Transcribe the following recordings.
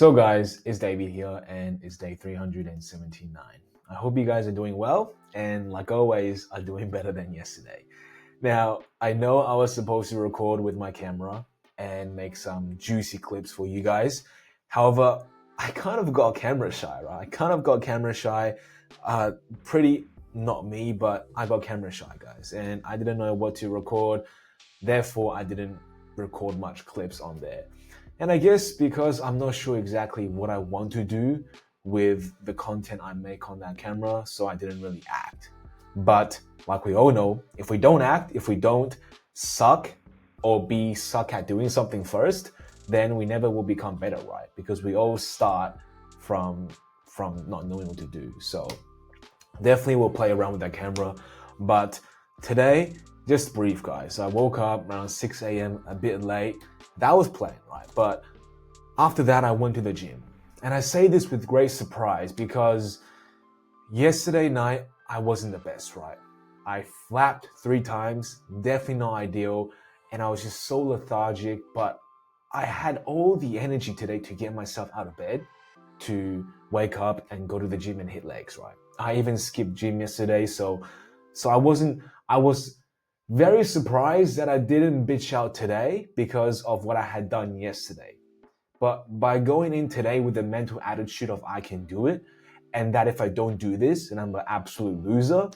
So, guys, it's David here, and it's day 379. I hope you guys are doing well, and like always, are doing better than yesterday. Now, I know I was supposed to record with my camera and make some juicy clips for you guys. However, I kind of got camera shy, right? I kind of got camera shy. Uh, Pretty not me, but I got camera shy, guys, and I didn't know what to record. Therefore, I didn't record much clips on there. And I guess because I'm not sure exactly what I want to do with the content I make on that camera, so I didn't really act. But like we all know, if we don't act, if we don't suck or be suck at doing something first, then we never will become better, right? Because we all start from not knowing what to do. So definitely will play around with that camera. But today, just brief, guys. I woke up around 6 a.m. a bit late. That was planned, right? But after that, I went to the gym. And I say this with great surprise because yesterday night, I wasn't the best, right? I flapped 3 times, definitely not ideal. And I was just so lethargic, but I had all the energy today to get myself out of bed, to wake up and go to the gym and hit legs, right? I even skipped gym yesterday, so I was very surprised that I didn't bitch out today because of what I had done yesterday. But by going in today with the mental attitude of I can do it, and that if I don't do this, then I'm an absolute loser,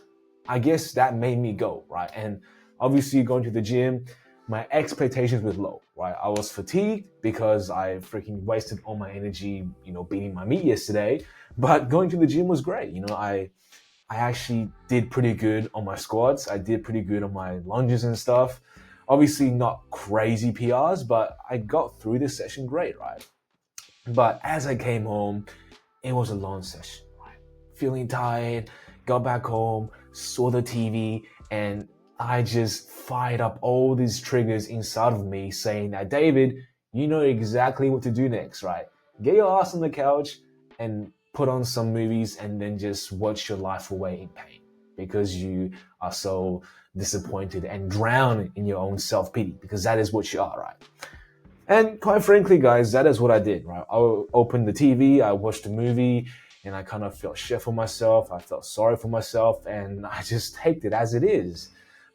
I guess that made me go, right? And obviously going to the gym, my expectations were low, right? I was fatigued because I freaking wasted all my energy, beating my meat yesterday. But going to the gym was great. I actually did pretty good on my squats. I did pretty good on my lunges and stuff. Obviously not crazy PRs, but I got through this session great, right? But as I came home, it was a long session, right? Feeling tired, got back home, saw the TV, and I just fired up all these triggers inside of me saying that, David, you know exactly what to do next, right? Get your ass on the couch and put on some movies and then just watch your life away in pain because you are so disappointed and drown in your own self-pity because that is what you are, right? And quite frankly, guys, that is what I did, right? I opened the TV, I watched the movie, and I kind of felt shit for myself. I felt sorry for myself, and I just take it as it is.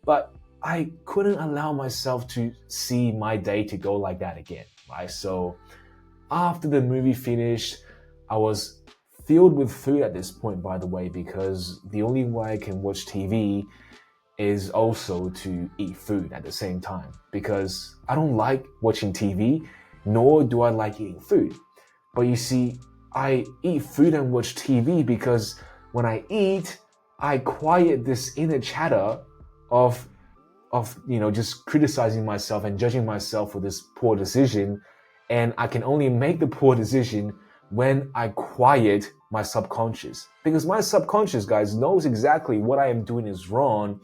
But I couldn't allow myself to see my day to go like that again, right? So after the movie finished, I was filled with food at this point, by the way, because the only way I can watch TV is also to eat food at the same time because I don't like watching TV, nor do I like eating food. But you see, I eat food and watch TV because when I eat, I quiet this inner chatter of just criticizing myself and judging myself for this poor decision. And I can only make the poor decision when I quiet my subconscious. Because my subconscious, guys, knows exactly what I am doing is wrong,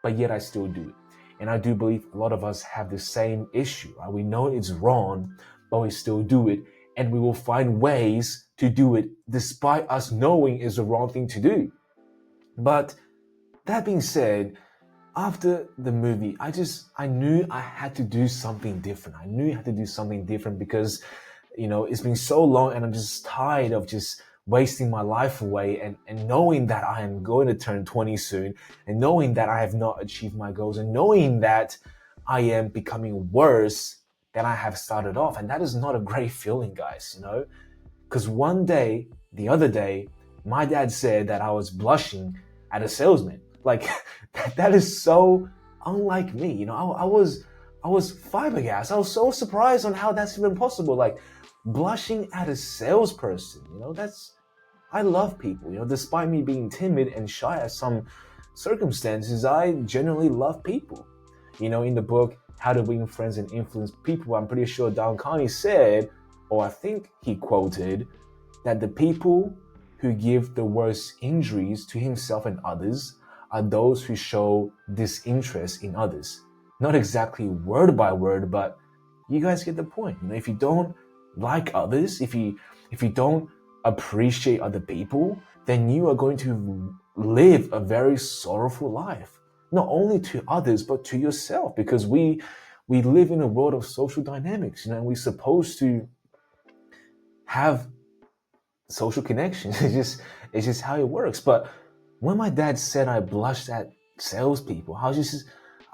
but yet I still do it. And I do believe a lot of us have the same issue, right? We know it's wrong, but we still do it. And we will find ways to do it despite us knowing it's the wrong thing to do. But that being said, after the movie, I knew I had to do something different. I knew I had to do something different because, it's been so long and I'm just tired of just wasting my life away and knowing that I am going to turn 20 soon and knowing that I have not achieved my goals and knowing that I am becoming worse than I have started off. And that is not a great feeling, guys, because one day, the other day, my dad said that I was blushing at a salesman. Like that is so unlike me. I was flabbergasted. I was so surprised on how that's even possible. Like blushing at a salesperson, I love people, despite me being timid and shy at some circumstances, I genuinely love people. In the book, How to Win Friends and Influence People, I'm pretty sure Dale Carnegie said, or I think he quoted, that the people who give the worst injuries to himself and others are those who show disinterest in others. Not exactly word by word, but you guys get the point. If you don't like others, if you don't appreciate other people, then you are going to live a very sorrowful life. Not only to others, but to yourself, because we live in a world of social dynamics, and we're supposed to have social connections. It's just how it works. But when my dad said I blushed at salespeople, I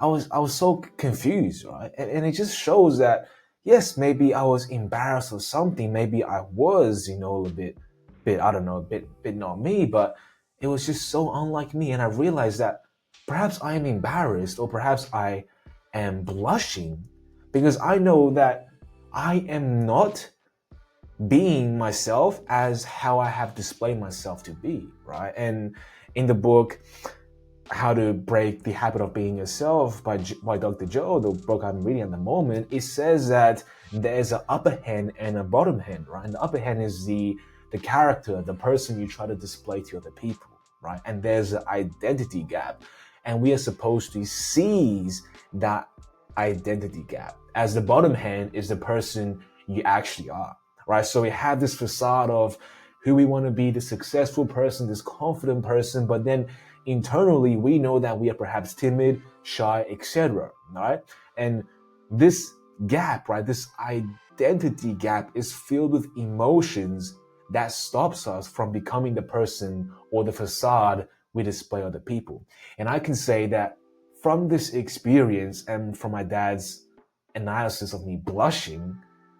was so confused, right? And it just shows that yes, maybe I was embarrassed or something. Maybe I was, a little bit I don't know, a bit not me, but it was just so unlike me. And I realized that perhaps I am embarrassed or perhaps I am blushing because I know that I am not being myself as how I have displayed myself to be, right? And in the book, How to Break the Habit of Being Yourself by Dr. Joe, the book I'm reading at the moment, it says that there's an upper hand and a bottom hand, right? And the upper hand is the character, the person you try to display to other people, right? And there's an identity gap. And we are supposed to seize that identity gap, as the bottom hand is the person you actually are, right? So we have this facade of who we want to be, the successful person, this confident person, but then internally we know that we are perhaps timid, shy, etc. Right? And this gap, right, this identity gap is filled with emotions that stops us from becoming the person or the facade we display other people. And I can say that from this experience and from my dad's analysis of me blushing,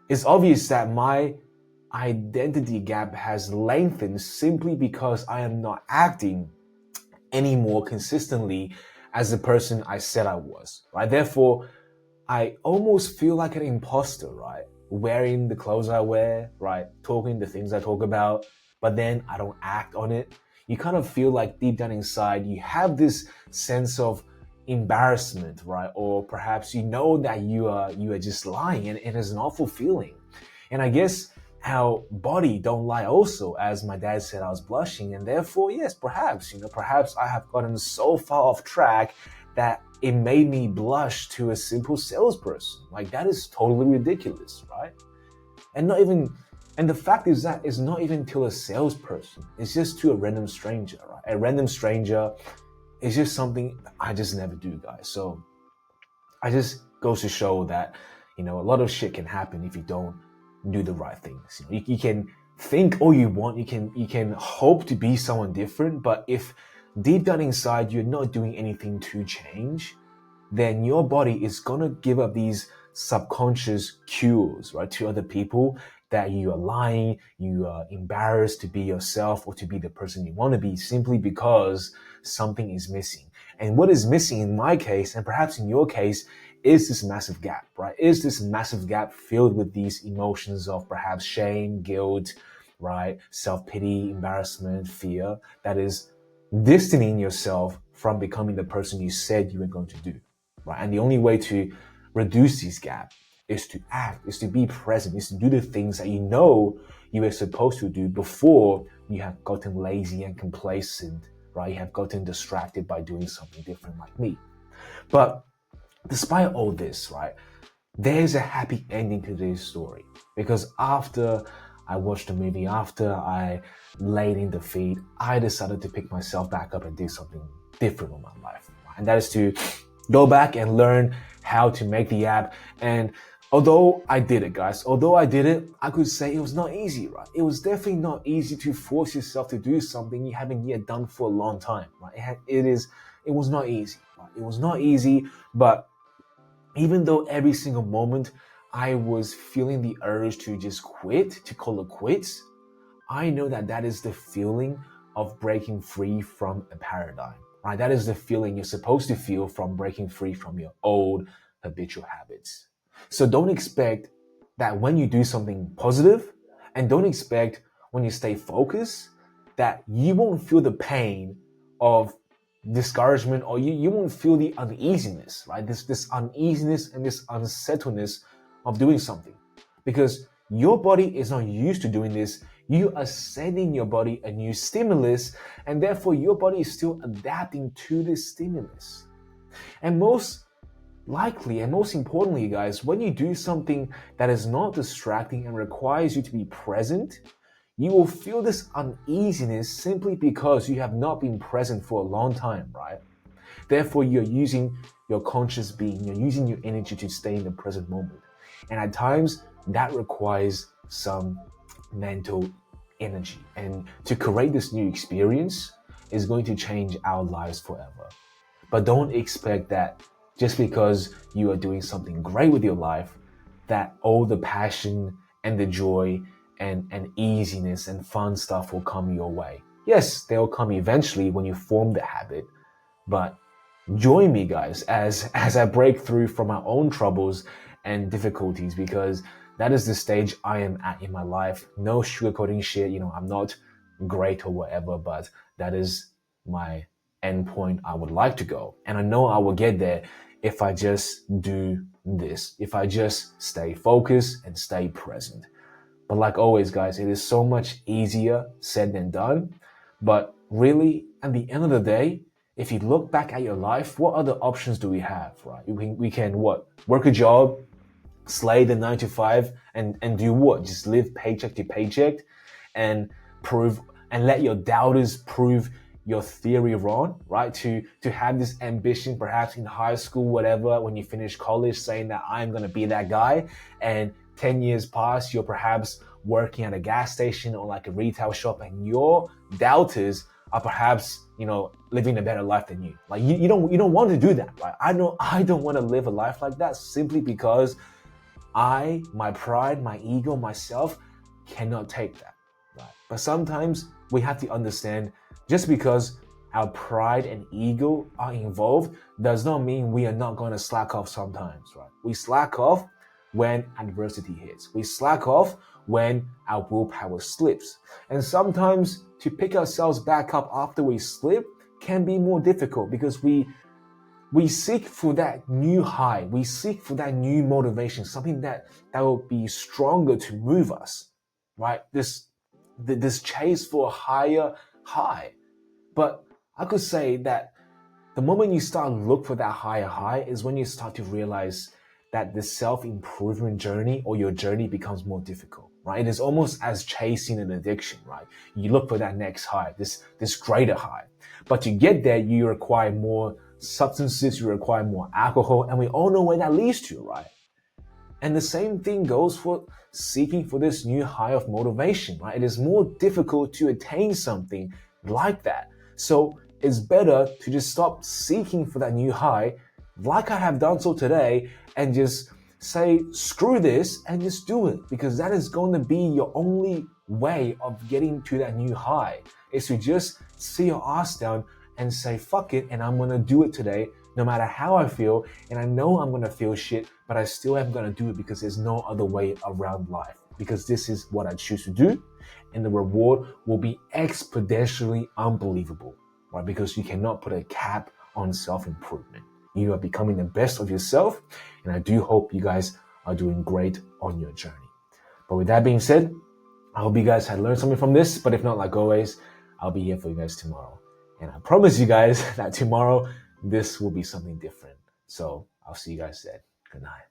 it's obvious that my identity gap has lengthened simply because I am not acting any more consistently as the person I said I was, right? Therefore, I almost feel like an imposter, right? Wearing the clothes I wear, right? Talking the things I talk about, but then I don't act on it. You kind of feel like deep down inside, you have this sense of embarrassment, right? Or perhaps you know that you are just lying, and it is an awful feeling. And I guess our body don't lie also, as my dad said I was blushing, and therefore, yes, perhaps I have gotten so far off track that it made me blush to a simple salesperson. Like, that is totally ridiculous, right? And not even, and the fact is that it's not even to a salesperson. It's just to a random stranger, right? A random stranger is just something I just never do, guys. So I just goes to show that, a lot of shit can happen if you don't do the right things. You can think all you want, you can hope to be someone different, but if deep down inside you're not doing anything to change, then your body is gonna give up these subconscious cues, right, to other people that you are lying, you are embarrassed to be yourself or to be the person you want to be simply because something is missing. And what is missing in my case, and perhaps in your case, is this massive gap, right? Is this massive gap filled with these emotions of perhaps shame, guilt, right? Self-pity, embarrassment, fear, that is distancing yourself from becoming the person you said you were going to do, right? And the only way to reduce this gap is to act, is to be present, is to do the things that you know you were supposed to do before you have gotten lazy and complacent, right? You have gotten distracted by doing something different like me. But despite all this, right, there's a happy ending to this story, because after I watched the movie, after I laid in defeat, I decided to pick myself back up and do something different with my life. And that is to go back and learn how to make the app. And although I did it, guys, I could say it was not easy, right? It was definitely not easy to force yourself to do something you haven't yet done for a long time, right? It was not easy, right? It was not easy, but even though every single moment I was feeling the urge to just quit, to call it quits, I know that that is the feeling of breaking free from a paradigm, right? That is the feeling you're supposed to feel from breaking free from your old habitual habits. So don't expect that when you do something positive, and don't expect when you stay focused, that you won't feel the pain of discouragement, or you won't feel the uneasiness, right? This uneasiness and this unsettledness of doing something, because your body is not used to doing this. You are sending your body a new stimulus, and therefore your body is still adapting to this stimulus. And most likely, and most importantly, guys, when you do something that is not distracting and requires you to be present, you will feel this uneasiness simply because you have not been present for a long time, right? Therefore, you're using your conscious being, you're using your energy to stay in the present moment. And at times, that requires some mental energy. And to create this new experience is going to change our lives forever. But don't expect that just because you are doing something great with your life, that all the passion and the joy and easiness and fun stuff will come your way. Yes, they'll come eventually when you form the habit, but join me, guys, as I break through from my own troubles and difficulties, because that is the stage I am at in my life. No sugarcoating shit. I'm not great or whatever, but that is my end point I would like to go. And I know I will get there if I just do this, if I just stay focused and stay present. But like always, guys, it is so much easier said than done. But really, at the end of the day, if you look back at your life, what other options do we have, right? We can what? Work a job, slay the 9 to 5, and do what? Just live paycheck to paycheck and prove and let your doubters prove your theory wrong, right? To have this ambition, perhaps in high school, whatever, when you finish college, saying that I'm gonna be that guy, and 10 years pass, you're perhaps working at a gas station or like a retail shop, and your doubters are perhaps, living a better life than you. Like you don't want to do that, right? I don't want to live a life like that simply because my pride, my ego, myself cannot take that, right? But sometimes we have to understand just because our pride and ego are involved does not mean we are not going to slack off sometimes, right? We slack off when adversity hits. We slack off when our willpower slips. And sometimes to pick ourselves back up after we slip can be more difficult because we seek for that new high. We seek for that new motivation, something that will be stronger to move us, right? This chase for a higher high. But I could say that the moment you start to look for that higher high is when you start to realize that the self-improvement journey or your journey becomes more difficult, right? It is almost as chasing an addiction, right? You look for that next high, this greater high. But to get there, you require more substances, you require more alcohol, and we all know where that leads to, right? And the same thing goes for seeking for this new high of motivation, right? It is more difficult to attain something like that. So it's better to just stop seeking for that new high, like I have done so today, and just say, screw this, and just do it. Because that is going to be your only way of getting to that new high, is to just sit your ass down and say, fuck it, and I'm going to do it today, no matter how I feel. And I know I'm going to feel shit, but I still am going to do it because there's no other way around life. Because this is what I choose to do, and the reward will be exponentially unbelievable, right? Because you cannot put a cap on self-improvement. You are becoming the best of yourself, and I do hope you guys are doing great on your journey. But with that being said, I hope you guys had learned something from this, but if not, like always, I'll be here for you guys tomorrow. And I promise you guys that tomorrow, this will be something different. So I'll see you guys then. Good night.